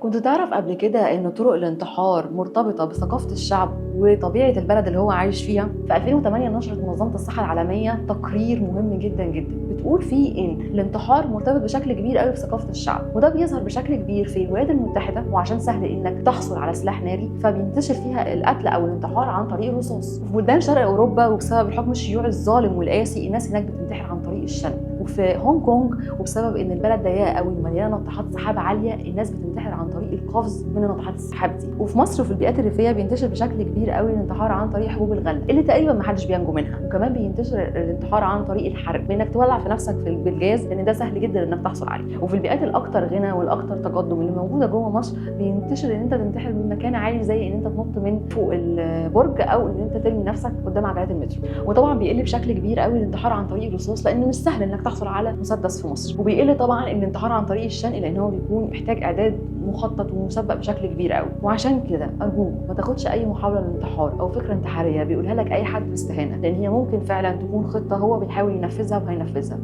كنت تعرف قبل كده إن طرق الانتحار مرتبطة بثقافة الشعب وطبيعة البلد اللي هو عايش فيها؟ في 2008 نشرت منظمة الصحة العالمية تقرير مهم جدا جدا بتقول فيه إن الانتحار مرتبط بشكل كبير قوي بثقافة الشعب، وده بيظهر بشكل كبير في الولايات المتحدة، وعشان سهل إنك تحصل على سلاح ناري فبينتشر فيها القتل أو الانتحار عن طريق الرصاص. في بلدان شرق أوروبا وبسبب الحكم الشيوعي الظالم والقاسي الناس هناك بتنتحر عن طريق الشن، وفي هونج كونج وبسبب ان البلد ضيقه قوي ومليانه ناطحات سحاب عاليه الناس بتنتحر عن طريق القفز من ناطحات السحاب دي. وفي مصر وفي البيئات الريفيه بينتشر بشكل كبير قوي الانتحار عن طريق حبوب الغله اللي تقريبا ما حدش بينجو منها، وكمان بينتشر الانتحار عن طريق الحرق بانك تولع في نفسك بالجاز لان ده سهل جدا انك تحصل عليه. وفي البيئات الاكثر غنى والاكثر تقدم اللي موجوده جوه مصر بينتشر ان انت تنتحر من مكان عالي زي ان انت تنط من فوق البرج او ان انت ترمي نفسك قدام عجلات المترو. وطبعا بيقل بشكل كبير قوي الانتحار عن طريق الرصاص لانه مش سهل انك تحصل على مسدس في مصر، وبيقل طبعا الانتحار عن طريق الشنق لان هو بيكون محتاج اعداد مخطط ومسبق بشكل كبير قوي. وعشان كده ارجوك ما تاخدش اي محاوله للانتحار او فكره انتحاريه بيقولها لك اي حد باستهانه، لان هي ممكن فعلا تكون خطه هو بيحاول ينفذها وهينفذها.